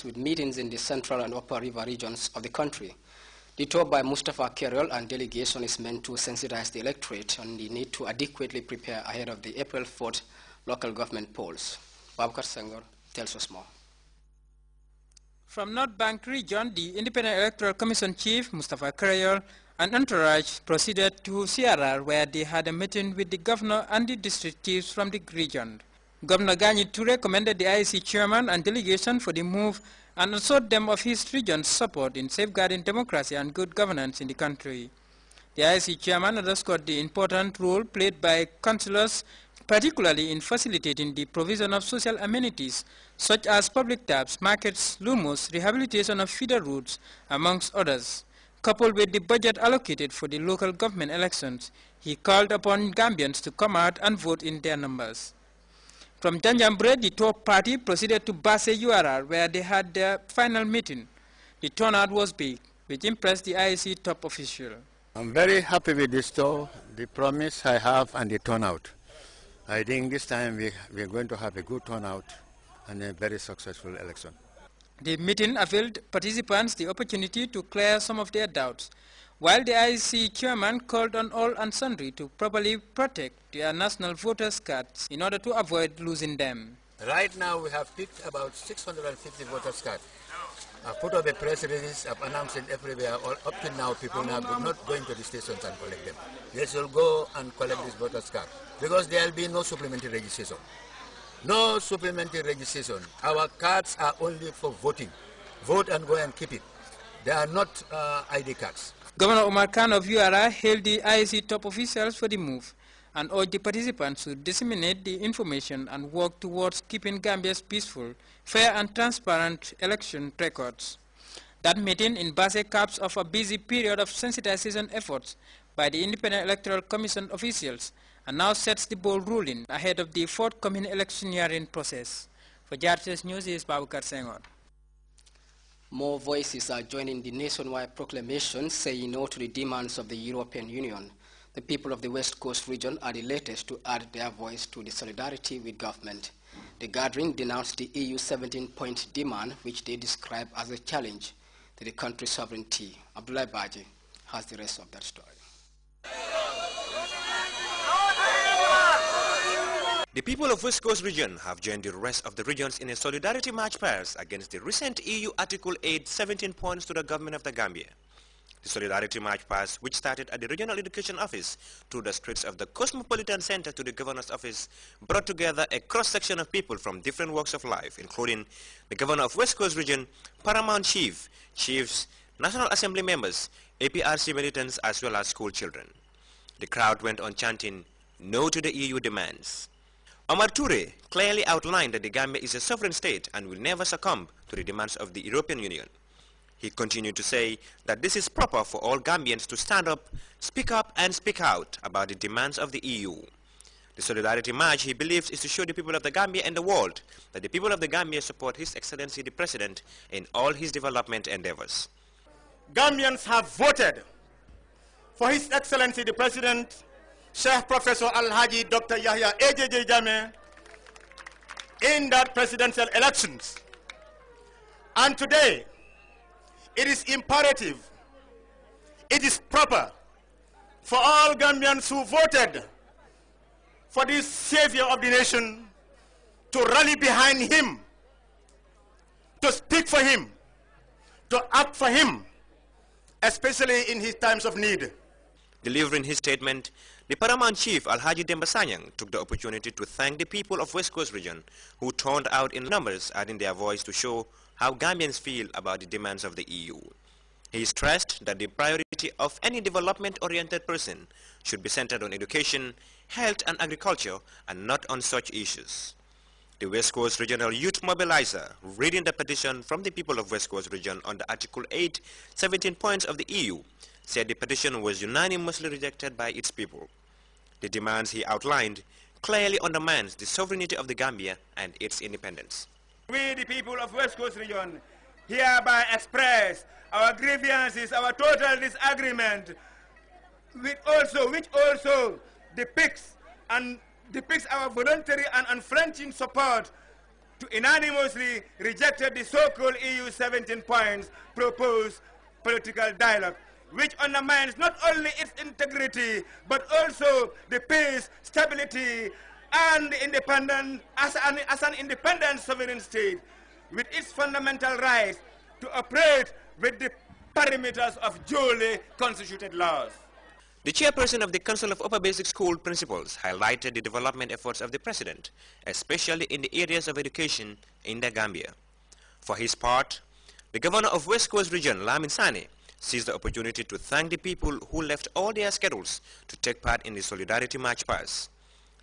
with meetings in the central and upper river regions of the country. The tour by Mustafa Kerol and delegation is meant to sensitize the electorate on the need to adequately prepare ahead of the April 4th local government polls. Babakar Senghor tells us more. From North Bank region, the Independent Electoral Commission Chief, Mustafa Kerol, and entourage proceeded to CRR, where they had a meeting with the governor and the district chiefs from the region. Governor Gani Ture commended the IEC chairman and delegation for the move and assured them of his region's support in safeguarding democracy and good governance in the country. The IEC chairman underscored the important role played by councillors, particularly in facilitating the provision of social amenities such as public taps, markets, lumos, rehabilitation of feeder routes, amongst others. Coupled with the budget allocated for the local government elections, he called upon Gambians to come out and vote in their numbers. From Janjambre, the tour party proceeded to Basse URR, where they had their final meeting. The turnout was big, which impressed the IEC top official. I'm very happy with this tour, the promise I have and the turnout. I think this time we're going to have a good turnout and a very successful election. The meeting availed participants the opportunity to clear some of their doubts, while the IEC chairman called on all and sundry to properly protect their national voters' cards in order to avoid losing them. Right now we have picked about 650 voters' cards. I've put up a press release, I've announced it everywhere. Up to now, people now are not going to the stations and collect them. They shall go and collect this voters' card because there will be no supplementary registration. No supplementary registration. Our cards are only for voting. Vote and go and keep it. They are not ID cards. Governor Omar Khan of URA hailed the IEC top officials for the move and urged the participants to disseminate the information and work towards keeping Gambia's peaceful, fair and transparent election records. That meeting in Basse caps off a busy period of sensitization efforts by the Independent Electoral Commission officials and now sets the ball rolling ahead of the forthcoming electioneering process. For Grts News is Babakar Senghor. More voices are joining the nationwide proclamation saying no to the demands of the European Union. The people of the West Coast region are the latest to add their voice to the solidarity with government. The gathering denounced the EU 17-point demand, which they describe as a challenge to the country's sovereignty. Abdullah Baji has the rest of that story. The people of West Coast region have joined the rest of the regions in a solidarity march past against the recent EU Article 8 17 points to the government of the Gambia. The solidarity march past, which started at the Regional Education Office through the streets of the Cosmopolitan Center to the Governor's Office, brought together a cross-section of people from different walks of life, including the Governor of West Coast region, Paramount Chiefs, National Assembly members, APRC militants, as well as school children. The crowd went on chanting, "No to the EU demands." Omar Toure clearly outlined that the Gambia is a sovereign state and will never succumb to the demands of the European Union. He continued to say that this is proper for all Gambians to stand up and speak out about the demands of the EU. The Solidarity March, he believes, is to show the people of the Gambia and the world that the people of the Gambia support His Excellency the President in all his development endeavors. Gambians have voted for His Excellency the President, Sheikh Professor Al-Haji Dr. Yahya AJJ Jammeh, in that presidential elections. And today, it is imperative, it is proper for all Gambians who voted for this savior of the nation to rally behind him, to speak for him, to act for him, especially in his times of need. Delivering his statement, the Paramount Chief Alhaji Demba Sanyang took the opportunity to thank the people of West Coast region who turned out in numbers, adding their voice to show how Gambians feel about the demands of the EU. He stressed that the priority of any development-oriented person should be centered on education, health and agriculture and not on such issues. The West Coast Regional Youth Mobilizer, reading the petition from the people of West Coast region on the Article 8, 17 points of the EU, said the petition was unanimously rejected by its people. The demands he outlined clearly undermines the sovereignty of the Gambia and its independence. We, the people of West Coast region, hereby express our grievances, our total disagreement, which also depicts our voluntary and unflinching support to unanimously rejected the so-called EU 17 points proposed political dialogue, which undermines not only its integrity, but also the peace, stability, and independence as an independent sovereign state, with its fundamental rights to operate with the parameters of duly constituted laws. The chairperson of the Council of Upper Basic School Principals highlighted the development efforts of the president, especially in the areas of education in the Gambia. For his part, the governor of West Coast Region, Lamin Sane, seized the opportunity to thank the people who left all their schedules to take part in the Solidarity March Past.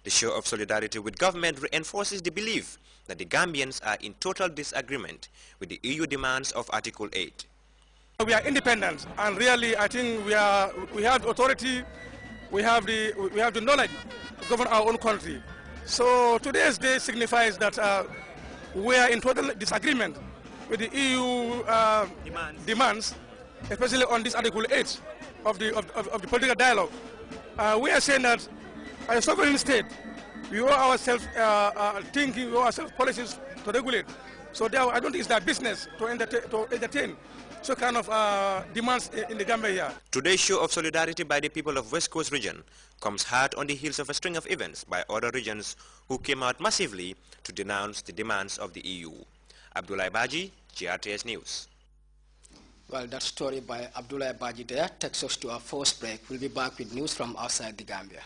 The show of solidarity with government reinforces the belief that the Gambians are in total disagreement with the EU demands of Article 8. We are independent, and really I think we have the authority, we have the knowledge to govern our own country. So today's day signifies that we are in total disagreement with the EU demands, especially on this Article 8 of the political dialogue. We are saying that as a sovereign state, we owe ourselves thinking, we owe ourselves policies to regulate. So I don't think it's their business to entertain so kind of demands in the Gambia here. Today's show of solidarity by the people of West Coast region comes hard on the heels of a string of events by other regions who came out massively to denounce the demands of the EU. Abdullah Baji, Grts News. Well, that story by Abdullah Baji there takes us to our first break. We'll be back with news from outside the Gambia.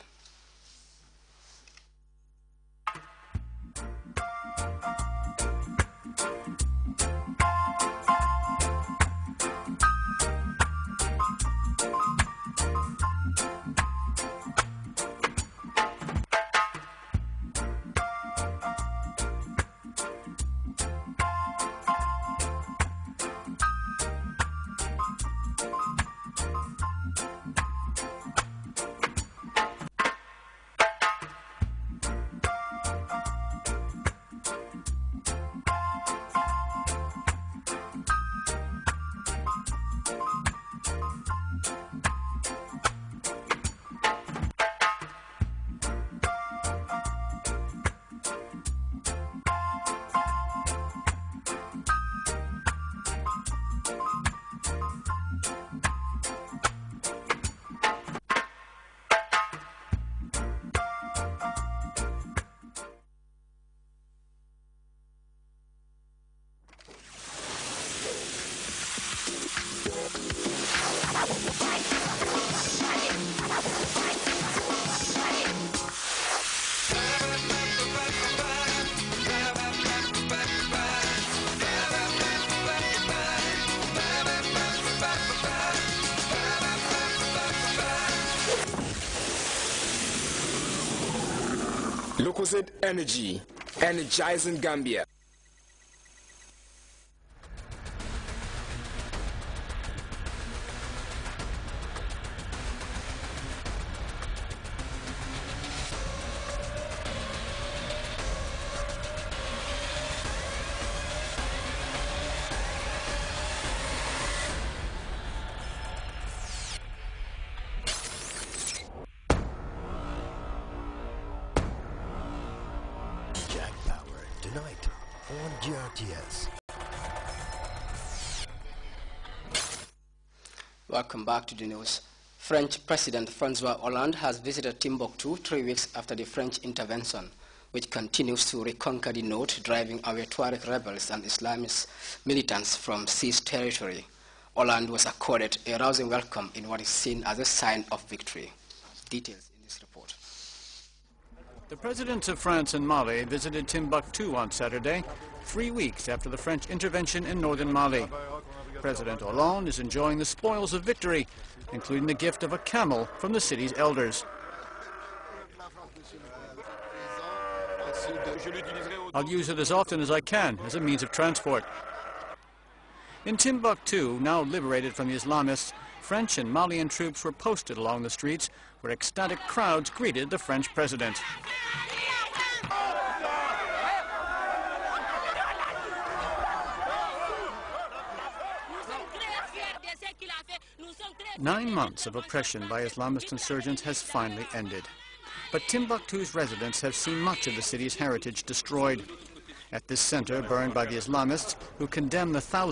Lucozade Energy, energizing Gambia. Tonight on Grts. Welcome back to the news. French President Francois Hollande has visited Timbuktu 3 weeks after the French intervention, which continues to reconquer the north, driving away Tuareg rebels and Islamist militants from seized territory. Hollande was accorded a rousing welcome in what is seen as a sign of victory. Details in this report. The presidents of France and Mali visited Timbuktu on Saturday, 3 weeks after the French intervention in northern Mali. President Hollande is enjoying the spoils of victory, including the gift of a camel from the city's elders. I'll use it as often as I can as a means of transport. In Timbuktu, now liberated from the Islamists, French and Malian troops were posted along the streets where ecstatic crowds greeted the French president. Nine months of oppression by Islamist insurgents has finally ended. But Timbuktu's residents have seen much of the city's heritage destroyed. at this center burned by the Islamists who condemn the thousands